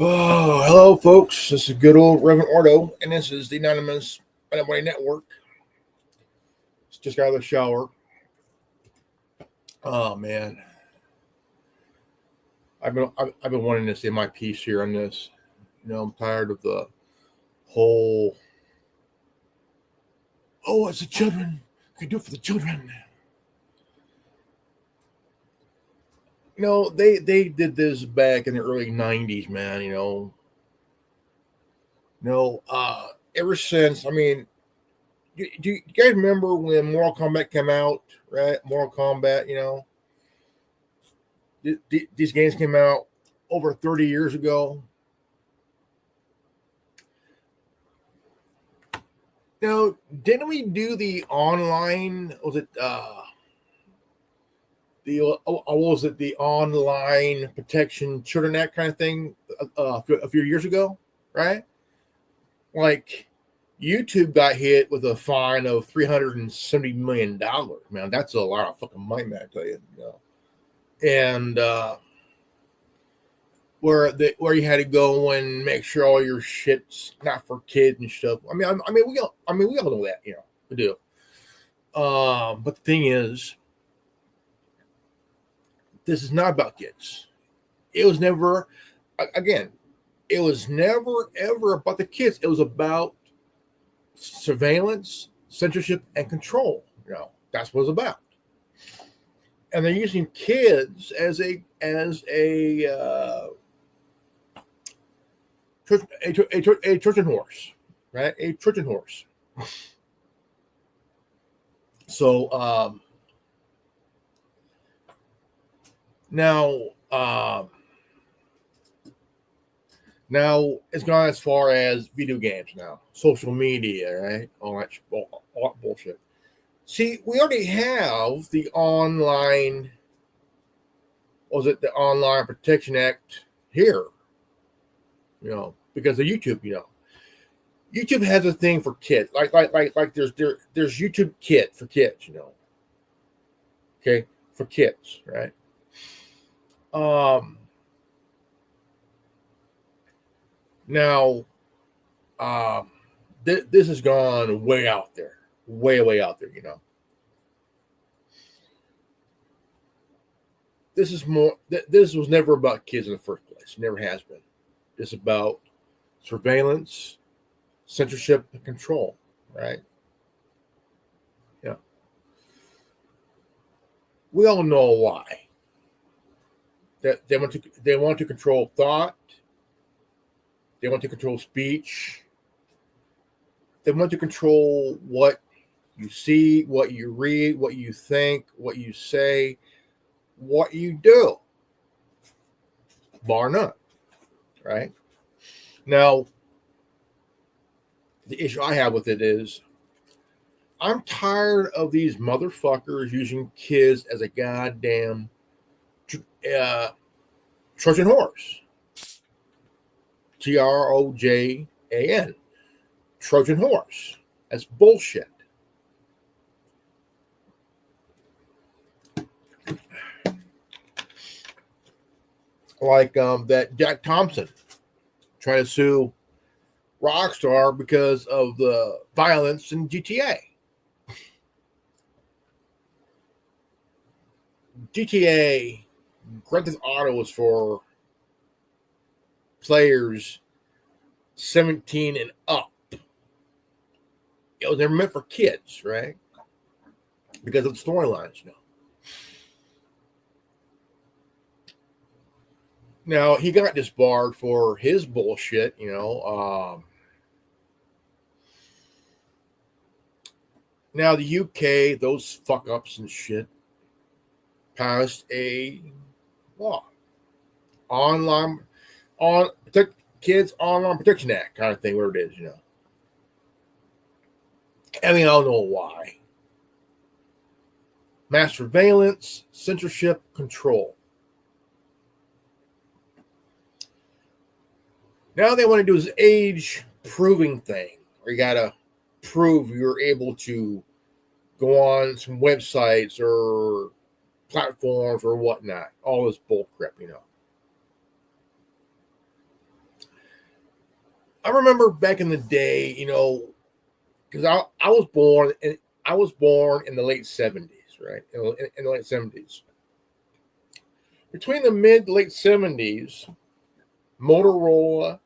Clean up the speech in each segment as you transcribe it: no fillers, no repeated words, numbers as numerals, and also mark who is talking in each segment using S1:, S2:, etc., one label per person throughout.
S1: Oh, hello, folks. This is good old Reverend Ordo, and this is the Anonymous Mando'Ade Network. Just got out of the shower. Oh man, I've been wanting to say my piece here on this. I'm tired of the whole. Oh, it's the children. I can do it for the children. They did this back in the early '90s, man. Ever since. Do you guys remember when Mortal Kombat came out? Right, Mortal Kombat. These games came out over 30 years ago. Now, didn't we do the online? Was it what was it, the Online Protection Children Act kind of thing a few years ago, right? Like YouTube got hit with a fine of $370 million. Man, that's a lot of fucking money, man, I tell you. And where you had to go and make sure all your shit's not for kids and stuff. We all know that, we do. But the thing is, this is not about kids. It was never, again, it was never ever about the kids. It was about surveillance, censorship, and control. That's what it's about. And they're using kids as a Trojan horse, right? A Trojan horse. So now it's gone as far as video games now, social media, right? All that bullshit. See, we already have the online. Was it the Online Protection Act here? Because of YouTube, YouTube has a thing for kids. Like there's YouTube Kid for kids, Okay, for kids, right? Now, this has gone way out there, way out there. This is more. This was never about kids in the first place. Never has been. It's about surveillance, censorship, and control, right? Yeah. We all know why. That they want to control thought. They want to control speech. They want to control what you see, what you read, what you think, what you say, what you do. Bar none, right? Now, the issue I have with it is I'm tired of these motherfuckers using kids as a goddamn Trojan horse. Trojan. Trojan horse. That's bullshit. Like that Jack Thompson trying to sue Rockstar because of the violence in GTA. GTA Grand Theft Auto was for players 17 and up. It was never meant for kids, right? Because of the storylines, Now, he got disbarred for his bullshit, Now, the UK, those fuck-ups and shit, passed a law. Protect Kids Online Protection Act kind of thing, where it is, I don't know why. Mass surveillance, censorship, control. Now they want to do this age proving thing, where you got to prove you're able to go on some websites or platforms or whatnot. All this bullcrap, I remember back in the day, because I was born in the late 70s, right? In the late 70s. Between the mid late 70s, Motorola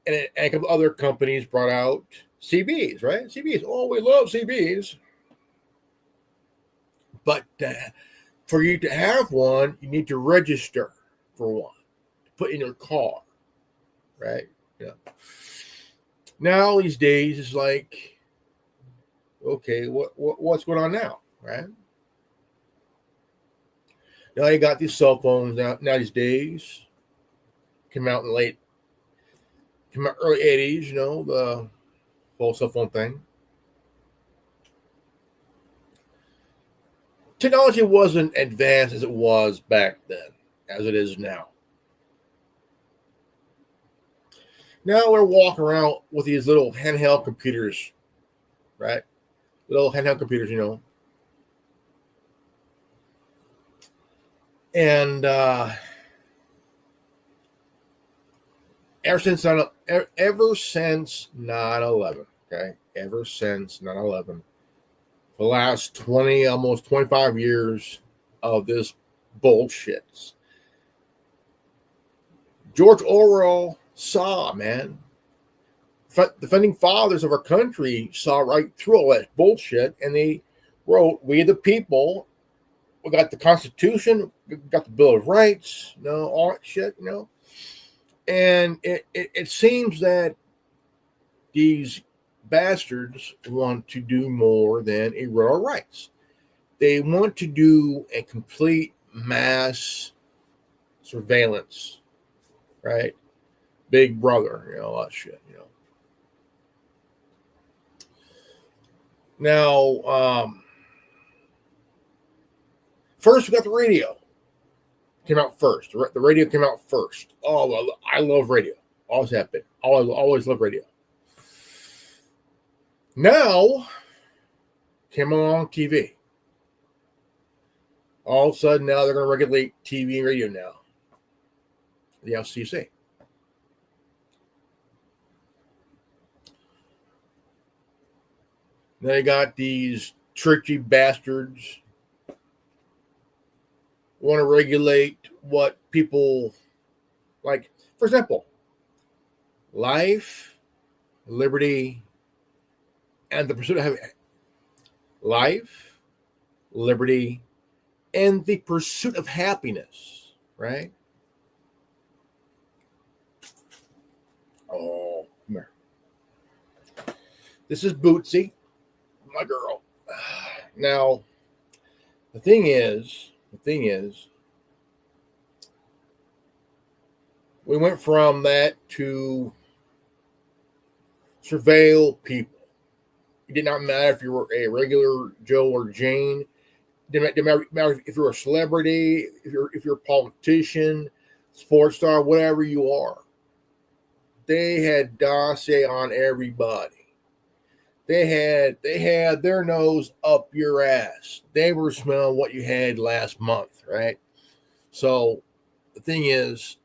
S1: and a couple other companies brought out CBs, right? CBs. Oh, we love CBs. But for you to have one, you need to register for one, to put in your car, right? Yeah. Now these days it's like, okay, what's going on now, right? Now you got these cell phones now these days. Came out early 80s, the whole cell phone thing. Technology wasn't advanced as it was back then, as it is now. Now we're walking around with these little handheld computers, right? Little handheld computers, And ever since 9/11, okay, ever since 9/11, the last 20, almost 25 years of this bullshit. George Orwell saw, man. The founding fathers of our country saw right through all that bullshit, and they wrote, "We the people, we got the Constitution, we got the Bill of Rights, all that shit, And it seems that these bastards want to do more than erode our rights. They want to do a complete mass surveillance, right? Big brother, all that shit, Now, first we got the radio. Came out first. The radio came out first. Oh, I love radio. Always have been. Always love radio. Now, came along TV. All of a sudden, now they're going to regulate TV and radio now. The FCC. Now they got these tricky bastards want to regulate what people like. For example, life, liberty, and the pursuit of life, liberty, and the pursuit of happiness, right? Oh, come here. This is Bootsy, my girl. Now, the thing is, we went from that to surveil people. It did not matter if you were a regular Joe or Jane. It didn't matter if you're a celebrity, if you're a politician, sports star, whatever you are. They had dossier on everybody. They had their nose up your ass. They were smelling what you had last month, right? So the thing is,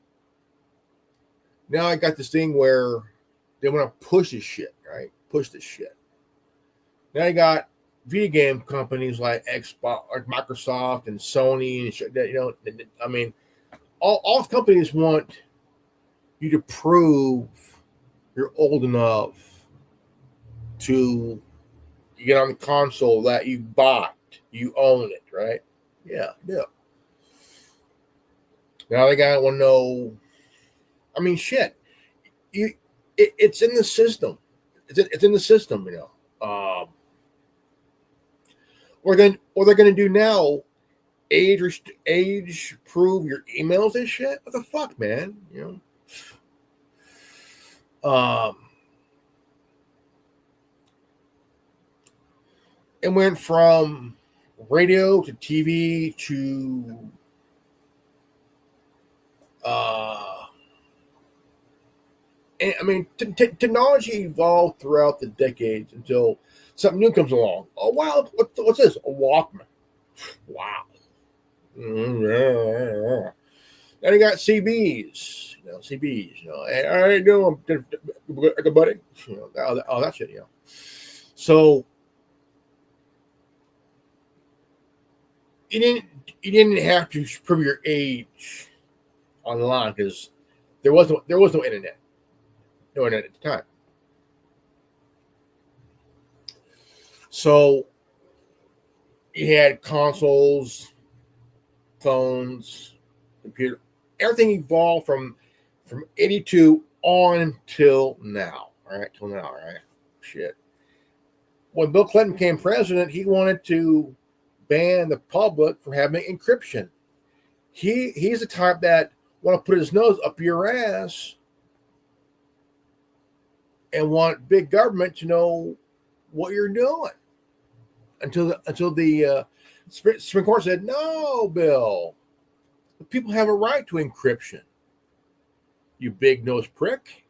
S1: now I got this thing where they want to push this shit, right? Push this shit. Now you got video game companies like Xbox, like Microsoft and Sony and shit. That, I mean, all companies want you to prove you're old enough to get on the console that you bought, you own it, right? Yeah. Now they gotta want to know. I mean, shit. It's in the system. It's in the system, Or they're gonna do now. Age prove your emails and shit. What the fuck, man? It went from radio to TV to and, I mean, technology evolved throughout the decades until something new comes along. Oh wow, what's this? A Walkman. Wow. Now Then you got CBs, Hey, how you doing, buddy? All that shit, So you didn't have to prove your age online because there was no internet, at the time. So you had consoles, phones, computer, everything evolved from 82 on till now. All right, Shit. When Bill Clinton became president, he wanted to ban the public from having encryption. He's the type that want to put his nose up your ass and want big government to know what you're doing. Until the Supreme Court said, no, Bill, the people have a right to encryption. You big nosed prick.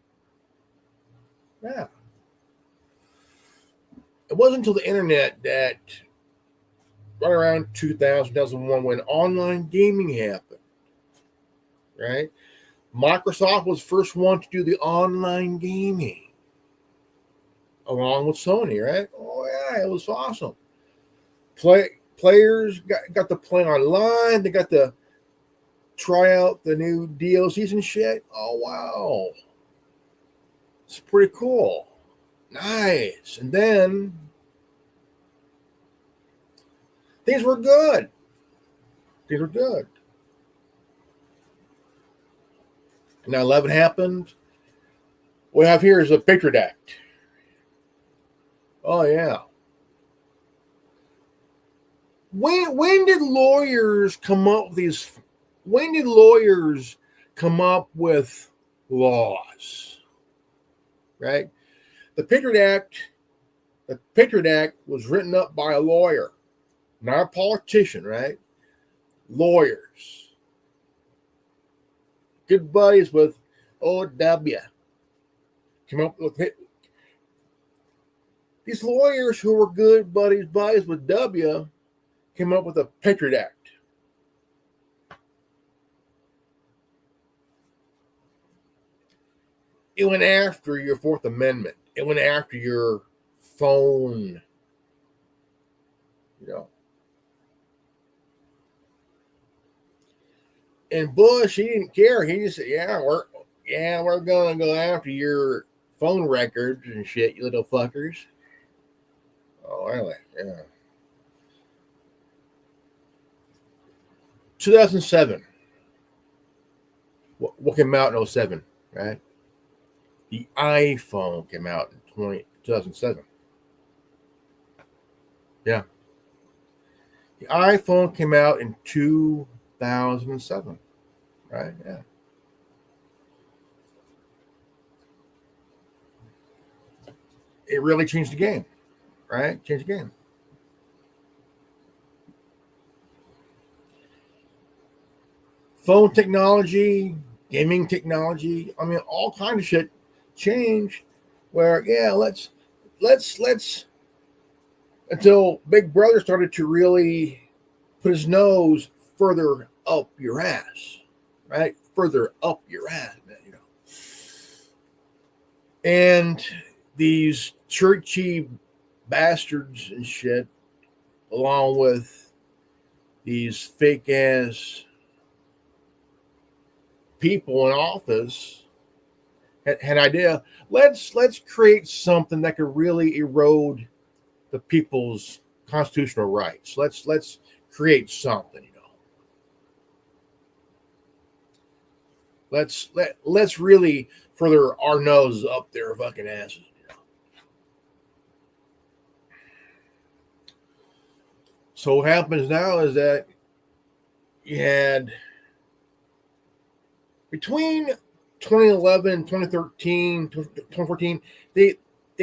S1: Yeah. It wasn't until the internet that right around 2000, 2001 when online gaming happened. Right? Microsoft was the first one to do the online gaming along with Sony, right? Oh yeah, it was awesome. Players got to play online. They got to try out the new DLCs and shit. Oh wow, it's pretty cool. Nice. And then things were good. 9/11 happened. What we have here is a Patriot Act. Oh yeah. When did lawyers come up with these? When did lawyers come up with laws? Right? The Patriot Act was written up by a lawyer, not a politician, right? Lawyers. Good buddies with OW. Came up with it. These lawyers who were good buddies with W came up with a Patriot Act. It went after your Fourth Amendment. It went after your phone. And Bush, he didn't care. He just said, we're gonna go after your phone records and shit, you little fuckers. Oh, anyway, yeah. 2007. What came out in 2007, right? The iPhone came out in 2007. Yeah. The iPhone came out in 2007, right? Yeah. It really changed the game, right? Changed the game. Phone technology, gaming technology, I mean, all kinds of shit changed where, let's until Big Brother started to really put his nose further up your ass, right? Further up your ass, man, And these churchy bastards and shit, along with these fake ass people in office, had an idea. Let's create something that could really erode the people's constitutional rights. Let's create something, Let's really further our noses up their fucking asses. So what happens now is that you had between 2011, 2013, 2014, they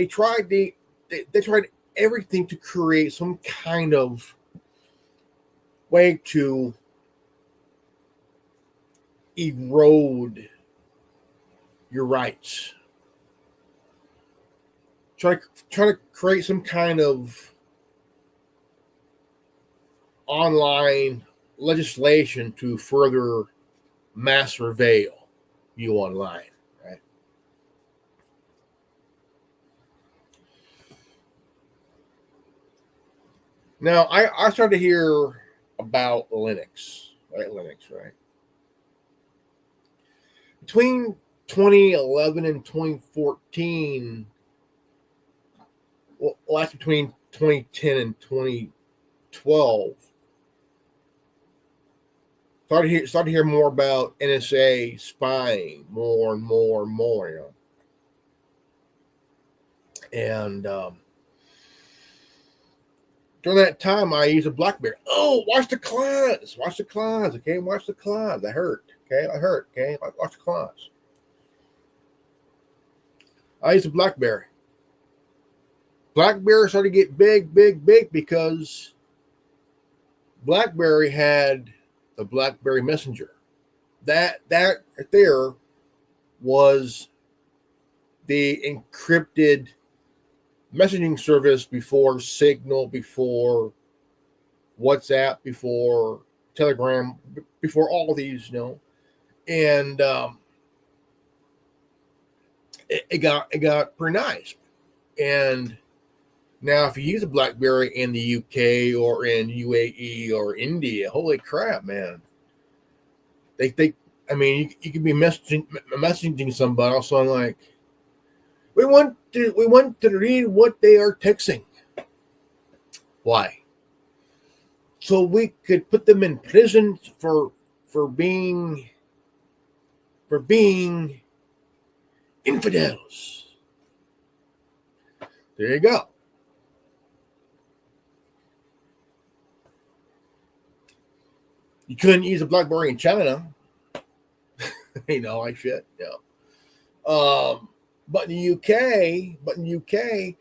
S1: tried everything to create some kind of way to erode your rights. Try to create some kind of online legislation to further mass surveil you online, right? Now, I started to hear about Linux, right? Between 2011 and 2014, well, that's between 2010 and 2012, started to hear more about NSA spying more and more and more, you know. And during that time, I used a BlackBerry. Oh, watch the claws, okay? Watch the claws. I hurt, okay? Watch the claws. I used a BlackBerry. BlackBerry started to get big because BlackBerry had the BlackBerry Messenger. That right there was the encrypted messaging service before Signal, before WhatsApp, before Telegram, before all these, you know. And it got pretty nice. And now, if you use a BlackBerry in the UK or in UAE or India, holy crap, man! I mean, you could be messaging somebody, also I'm like, we want to read what they are texting. Why? So we could put them in prison for being infidels. There you go. You couldn't use a BlackBerry in China. You know, like shit. Yeah. But in the UK,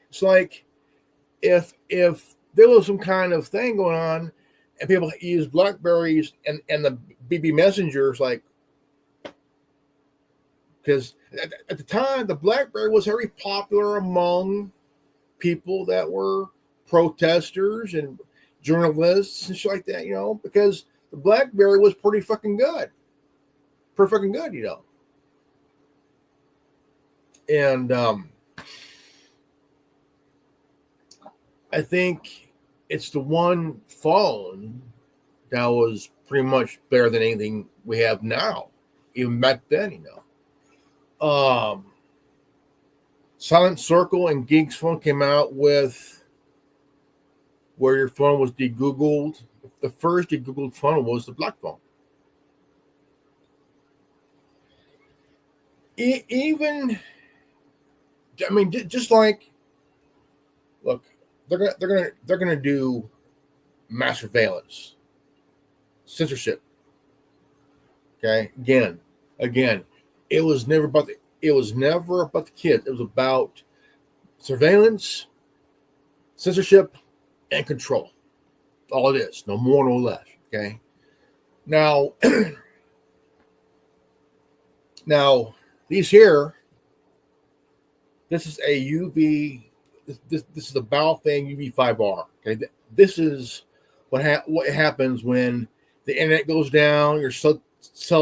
S1: it's like if there was some kind of thing going on and people use BlackBerries and the BB messengers, like, because at the time the BlackBerry was very popular among people that were protesters and journalists and shit like that, you know, because the BlackBerry was pretty fucking good, you know. And I think it's the one phone that was pretty much better than anything we have now, even back then, you know. Silent Circle and Geek's phone came out with where your phone was de-Googled. The first de-Googled phone was the Black phone. Even, I mean, just like, look, they're gonna do mass surveillance, censorship. Okay, again, it was never about the kids. It was about surveillance, censorship, and control. All it is, no more, no less. Okay. Now, these here. This is a UV. This is the Baofeng UV5R. Okay. This is what happens when the internet goes down, your cell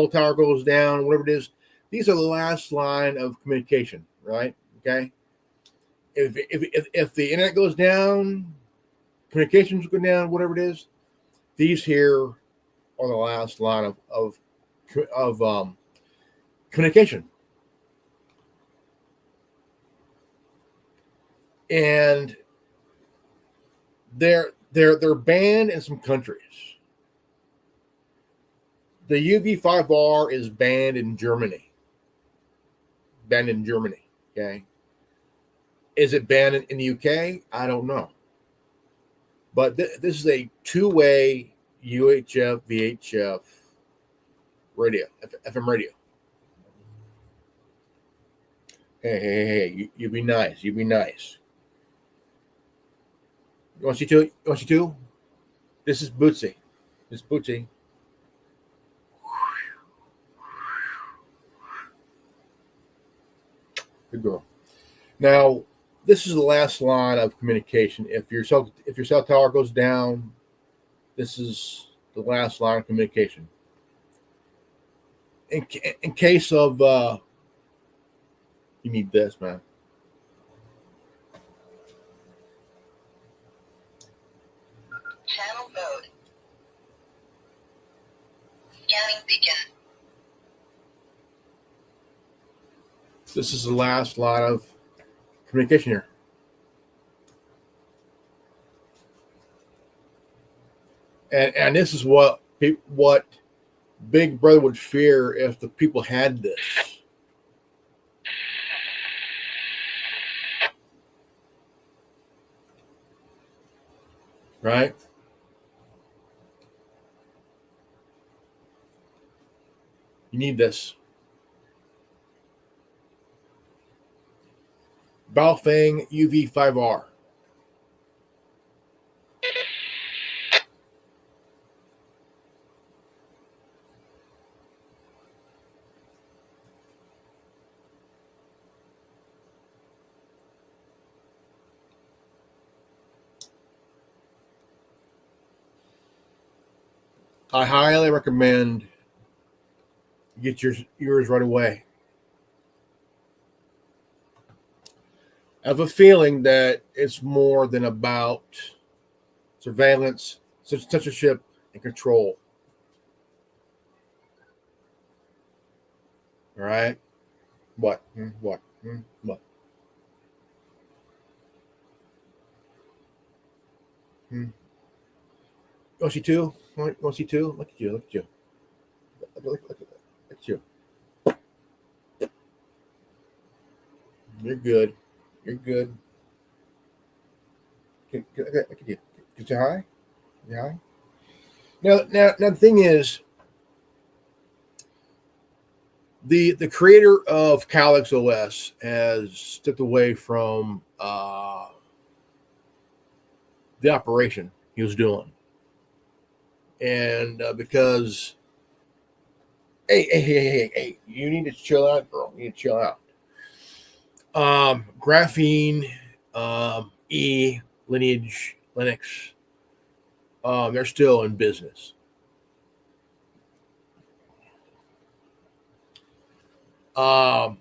S1: tower goes down, whatever it is. These are the last line of communication, right? Okay. If the internet goes down, communications go down, whatever it is, these here are the last line of communication. And they're banned in some countries. The UV5R is banned in Germany. Okay. Is it banned in the UK? I don't know. But this is a two-way UHF, VHF radio, FM radio. Hey, you be nice. You want you to? This is Bootsy. Good girl. Now, this is the last line of communication. If your cell tower goes down, this is the last line of communication. in case of you need this, man.
S2: Channel mode. Scanning beacon.
S1: This is the last line of communication here. And this is what Big Brother would fear if the people had this. Right? You need this. Baofeng UV5R. I highly recommend you get yours right away. I have a feeling that it's more than about surveillance, censorship, and control. All right? What? What? What? You want to see two? You want to see two? Look at you. Look at you. Look at you. You're good. You're good. Look at you. Get you high? You high? Now, the thing is, the creator of Calyx OS has stepped away from the operation he was doing, and because hey, you need to chill out, girl. You need to chill out. Graphene, Lineage, Linux, they're still in business. But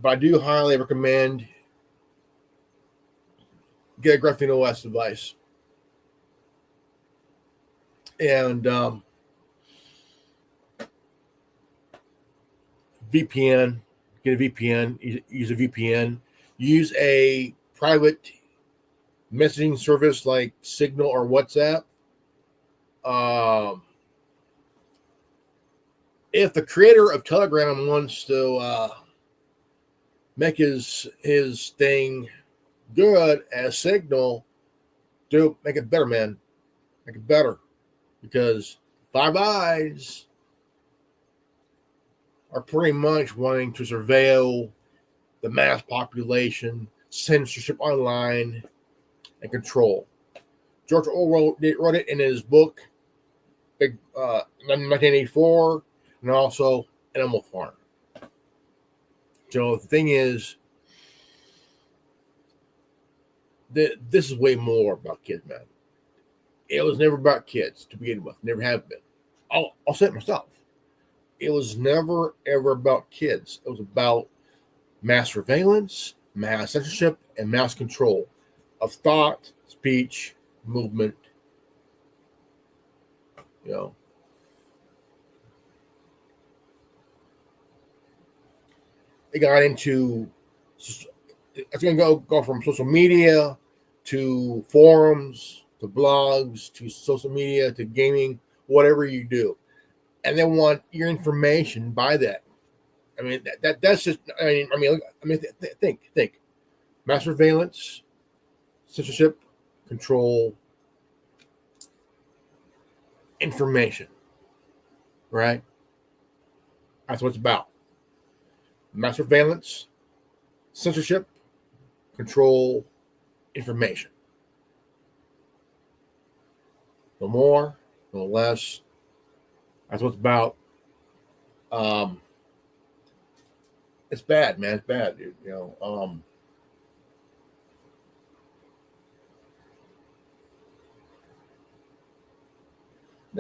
S1: I do highly recommend get a Graphene OS device. And VPN, get a VPN, use a VPN, use a private messaging service like Signal or WhatsApp. If the creator of Telegram wants to make his thing good as Signal, make it better, man. Make it better. Because Five Eyes are pretty much wanting to surveil the mass population, censorship online, and control. George Orwell wrote it in his book, 1984, and also Animal Farm. So the thing is, this is way more about kids, man. It was never about kids to begin with. Never have been. I'll say it myself. It was never, ever about kids. It was about mass surveillance, mass censorship, and mass control of thought, speech, movement. You know, it got into. It's going to go from social media to forums to blogs to social media to gaming, whatever you do, and they want your information by that. I mean that's just. Think. Mass surveillance, censorship, control, information. Right. That's what it's about. Mass surveillance, censorship, control, information. No more, no less. That's what it's about. It's bad, man. It's bad, dude. Now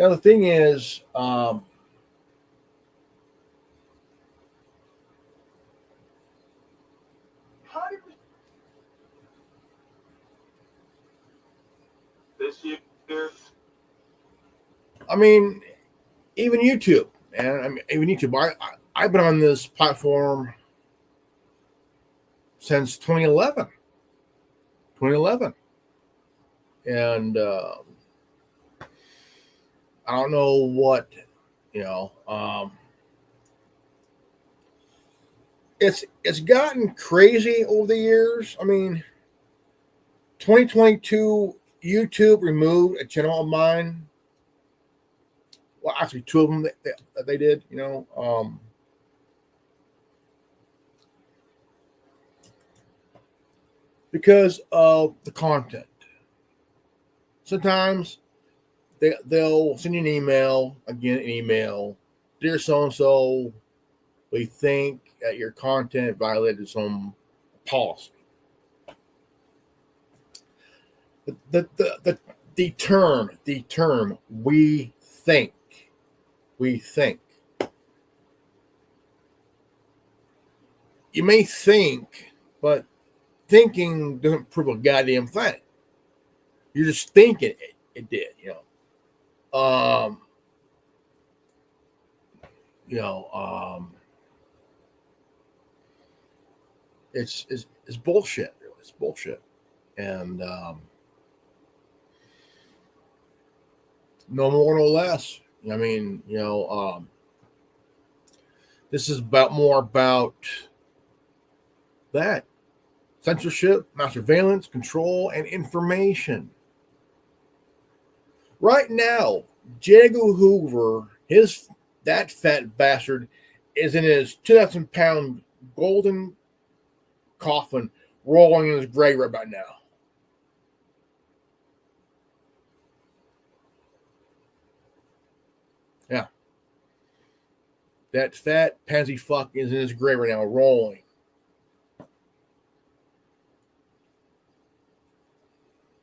S1: the thing is, I mean, even YouTube, man. I mean, even YouTube. I've been on this platform since 2011. 2011, and I don't know what, you know. It's gotten crazy over the years. I mean, 2022, YouTube removed a channel of mine. Well, actually, two of them that they did. Because of the content. Sometimes they'll send you an email, dear so and so, we think that your content violated some policy. The term we think. You may think, but thinking doesn't prove a goddamn thing. You're just thinking it did, it's bullshit. Really. It's bullshit, and no more, no less. I mean, this is more about that censorship, mass surveillance, control, and information. Right now, Jago Hoover, that fat bastard, is in his 2,000-pound golden coffin, rolling in his grave right about now. Yeah. That fat pansy fuck is in his grave right now, rolling.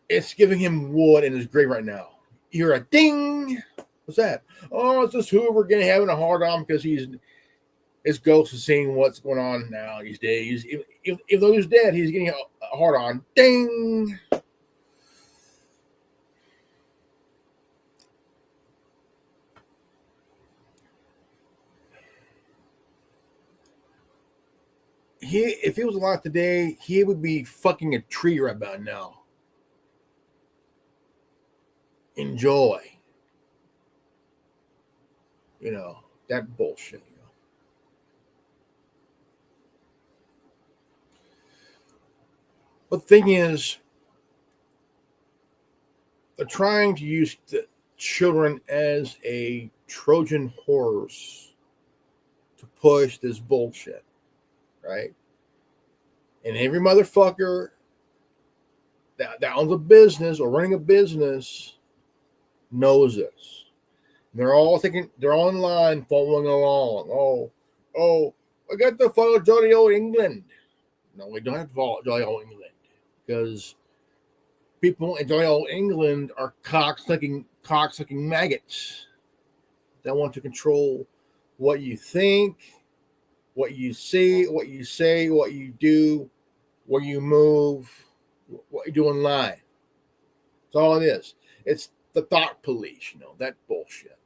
S1: It's giving him wood in his grave right now. You hear a ding. What's that? Oh, it's just Hoover having a hard on because his ghost is seeing what's going on now these days. Even though he's dead, he's getting a hard on. Ding. If he was alive today, he would be fucking a tree right about now. Enjoy. That bullshit. But the thing is, they're trying to use the children as a Trojan horse to push this bullshit, right? And every motherfucker that owns a business or running a business knows this. And they're all in line following along. Oh, I got to follow jolly old England. No, we don't have to follow jolly old England because people in jolly old England are cocksucking maggots that want to control what you think, what you see, what you say, what you do, where you move, what you do in line. That's all it is. It's the thought police, that bullshit.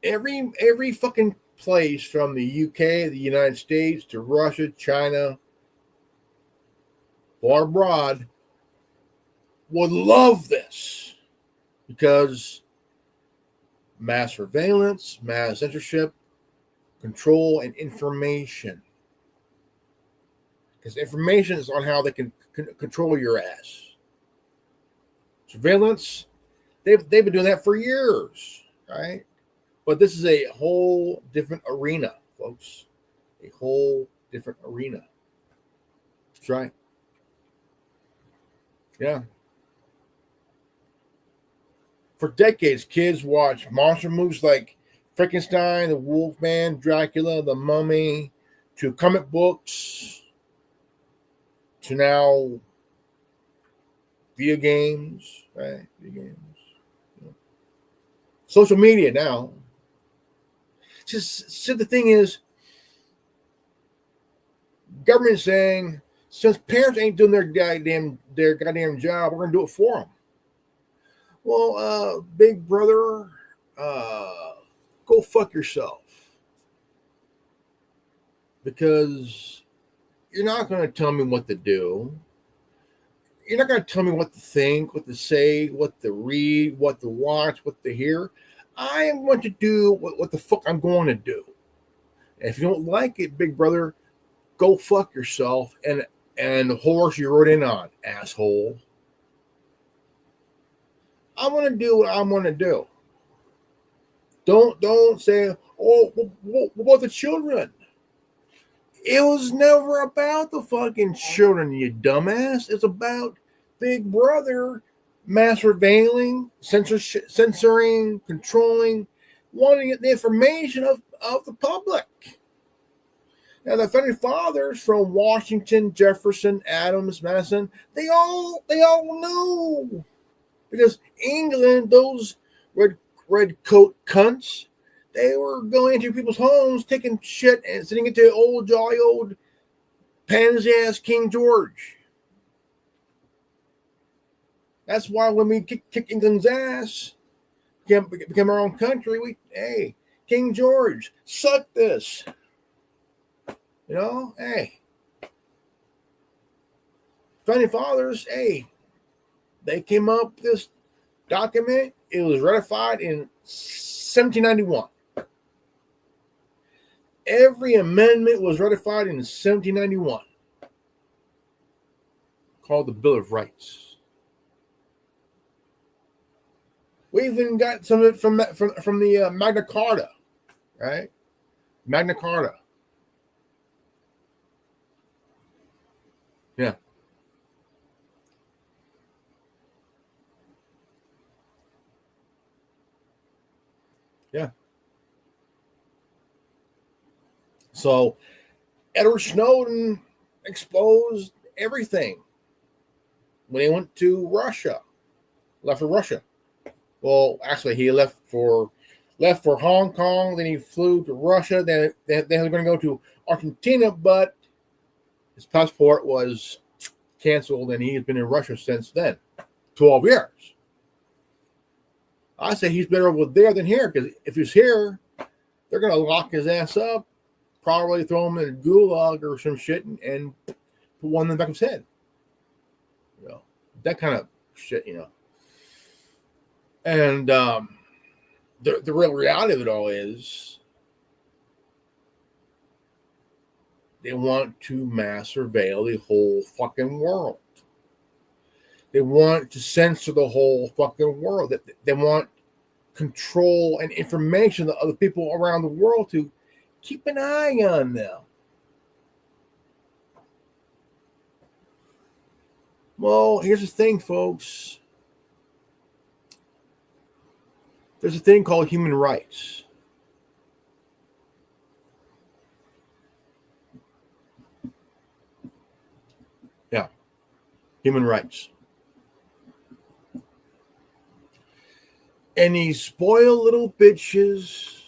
S1: Every fucking place from the UK, the United States, to Russia, China, or abroad would love this because mass surveillance, mass censorship, control, and information. Because information is on how they can control your ass. Surveillance, they've been doing that for years, right? But this is a whole different arena, folks. A whole different arena. That's right. Yeah. For decades, kids watched monster movies like Frankenstein, the Wolfman, Dracula, the Mummy, to comic books, to now video games, right? Video games. Social media now. So the thing is, government saying, since parents ain't doing their goddamn job, we're gonna do it for them. Well, big brother, go fuck yourself. Because you're not going to tell me what to do. You're not going to tell me what to think, what to say, what to read, what to watch, what to hear. I am going to do what the fuck I'm going to do. And if you don't like it, big brother, go fuck yourself and the horse you rode in on, asshole. I'm going to do what I'm going to do. Don't say, oh, what about the children? It was never about the fucking children, you dumbass. It's about Big Brother mass surveilling, censoring, controlling, wanting to get the information of the public. Now, the founding fathers from Washington, Jefferson, Adams, Madison, they all know. Because England, those red coat cunts, they were going into people's homes, taking shit and sending it to old jolly old pansy ass King George. That's why when we kick England's ass, became our own country, hey, King George, suck this. You know, hey. Founding fathers, hey, they came up with this document. It was ratified in 1791. Every amendment was ratified in 1791, called the Bill of Rights. We even got some of it from the Magna Carta, right? Magna Carta. Yeah. Yeah. So Edward Snowden exposed everything when he went to Russia, left for Russia. Well, actually, he left for Hong Kong. Then he flew to Russia. Then they were going to go to Argentina, but his passport was canceled, and he's been in Russia since then, 12 years. I say he's better over there than here, because if he's here, they're going to lock his ass up, probably throw him in a gulag or some shit, and put one in the back of his head. You know, that kind of shit, you know. And the real reality of it all is they want to mass surveil the whole fucking world. They want to censor the whole fucking world. They want control and information of the people around the world to keep an eye on them. Well, here's the thing, folks. There's a thing called human rights. Yeah, human rights. And these spoiled little bitches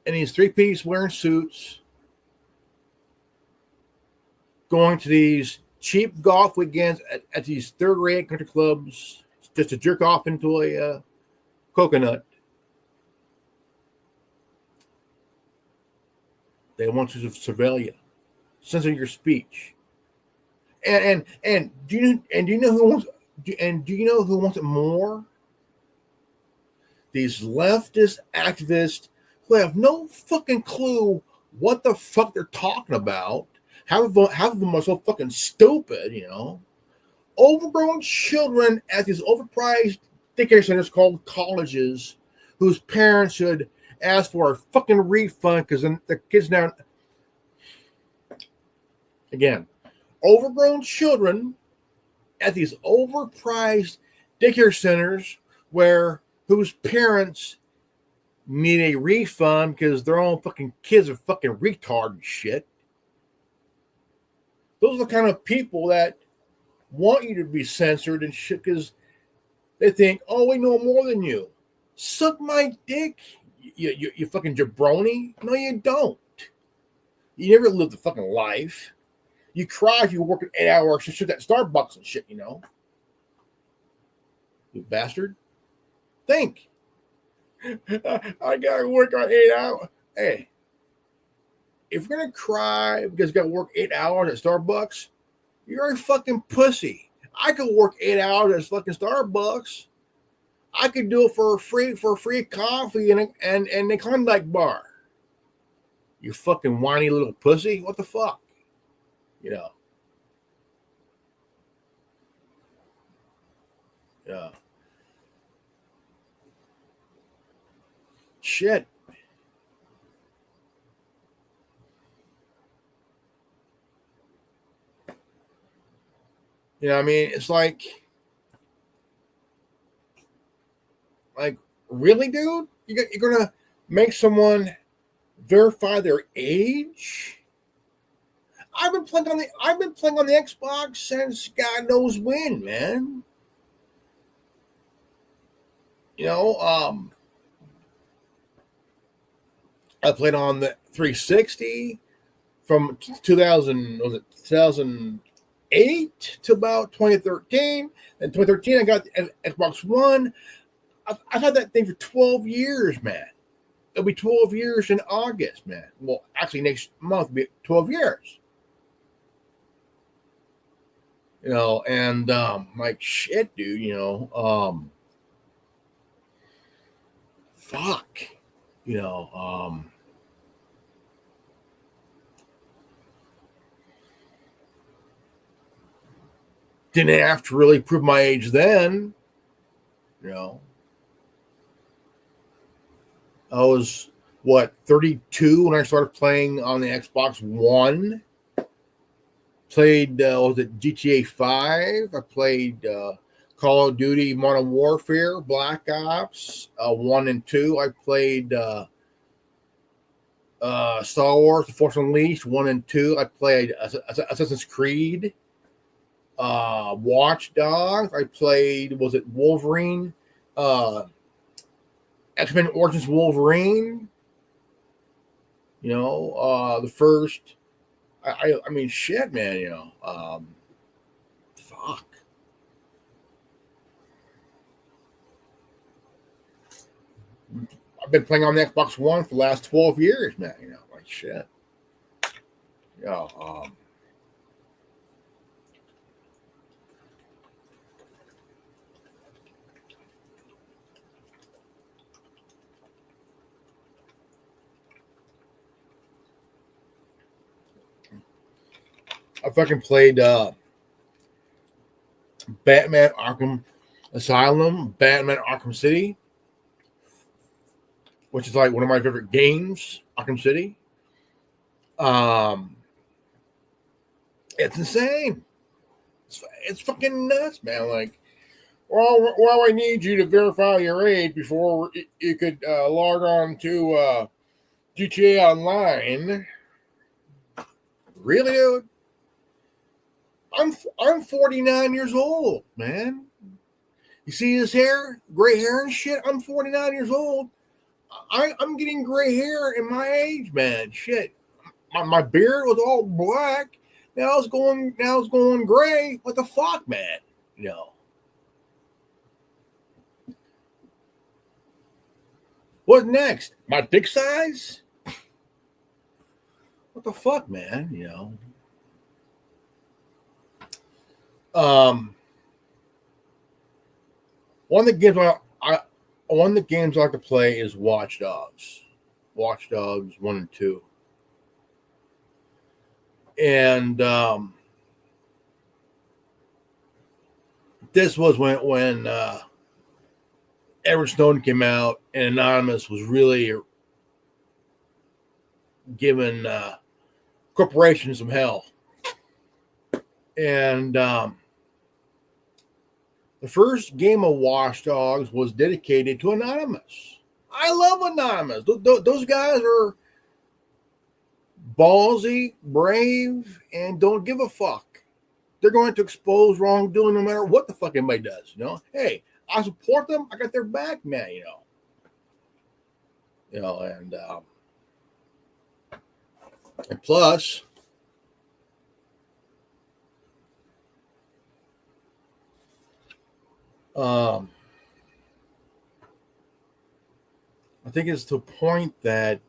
S1: and these three-piece wearing suits going to these cheap golf weekends at these third-rate country clubs just to jerk off into a coconut. They want you to surveil you, censor your speech, and do you know who wants it more? These leftist activists who have no fucking clue what the fuck they're talking about. Half of them are so fucking stupid, you know. Overgrown children at these overpriced daycare centers called colleges, whose parents should ask for a fucking refund because the kids now, again, overgrown children at these overpriced daycare centers whose parents need a refund because their own fucking kids are fucking retard and shit. Those are the kind of people that want you to be censored and shit because they think, oh, we know more than you. Suck my dick, you fucking jabroni. No, you don't. You never lived a fucking life. You cry if you work an 8 hour shit at Starbucks and shit, you know. You bastard. Think. I gotta work on 8 hours. Hey, if you're gonna cry because you gotta work 8 hours at Starbucks, you're a fucking pussy. I could work 8 hours at fucking Starbucks. I could do it for free coffee and a Klondike bar. You fucking whiny little pussy. What the fuck? You know. Yeah. Shit. You know what I mean? It's like really, dude? You're gonna make someone verify their age? I've been playing on the Xbox since God knows when, man. You know, I played on the 360 from 2008 to about 2013. In 2013, I got an Xbox One. I've had that thing for 12 years, man. It'll be 12 years in August, man. Well, actually, next month will be 12 years. You know, and like shit, dude. You know, fuck. You know, didn't have to really prove my age then. You know, I was 32 when I started playing on the Xbox One. Played was it GTA 5? I played Call of Duty Modern Warfare, Black Ops 1 and 2. I played Star Wars: The Force Unleashed 1 and 2. I played Assassin's Creed, Watch Dogs. I played Wolverine, X-Men Origins Wolverine. You know, the first. I mean, shit, man. You know, fuck. I've been playing on the Xbox One for the last 12 years, man. You know, like shit. You know, I fucking played Batman Arkham Asylum, Batman Arkham City, which is like one of my favorite games, Arkham City. It's insane. It's fucking nuts, man. Like, well, I need you to verify your age before you could log on to GTA Online. Really, dude? I'm 49 years old, man. You see this hair, gray hair and shit. I'm 49 years old. I'm getting gray hair in my age, man. Shit, my beard was all black. Now it's going gray. What the fuck, man? You know. What next? My dick size? What the fuck, man? You know. One of the games I like to play is Watch Dogs. Watch Dogs 1 and 2. And this was when Edward Snowden came out and Anonymous was really giving corporations some hell. And the first game of Watch Dogs was dedicated to Anonymous. I love Anonymous. Those guys are ballsy, brave, and don't give a fuck. They're going to expose wrongdoing no matter what the fuck anybody does. You know, hey, I support them. I got their back, man. You know, and plus, I think it's to the point that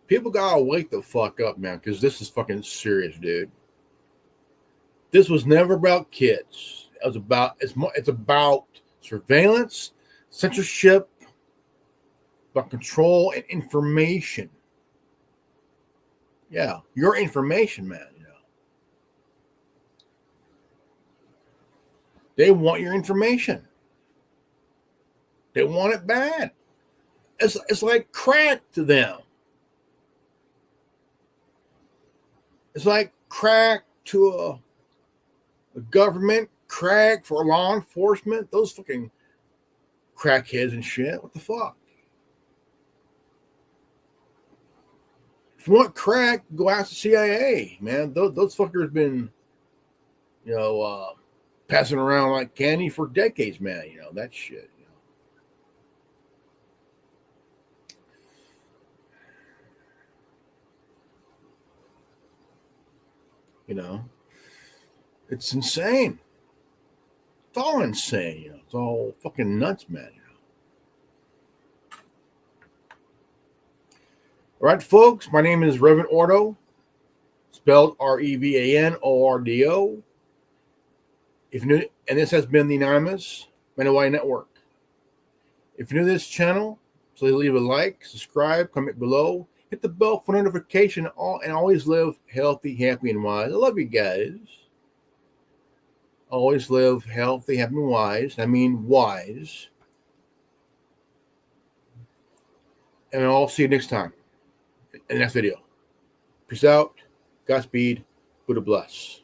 S1: people gotta wake the fuck up, man, because this is fucking serious, dude. This was never about kids. It's about surveillance, censorship, about control and information. Yeah, your information, man. You know, they want your information. They want it bad. It's like crack to them. It's like crack to a government, crack for law enforcement. Those fucking crackheads and shit. What the fuck? If you want crack, go ask the CIA, man. Those fuckers been, passing around like candy for decades, man. You know, that shit. You know, it's insane. It's all insane. You know, it's all fucking nuts, man. You know. All right, folks. My name is Reverend Ordo, spelled Revanordo. If you're new, and this has been the Anonymous Mando'Ade Network. If you're new to this channel, please leave a like, subscribe, comment below, hit the bell for notification, and always live healthy, happy, and wise. I love you guys. Always live healthy, happy, and wise. I mean wise. And I'll see you next time in the next video. Peace out. Godspeed. Buddha bless.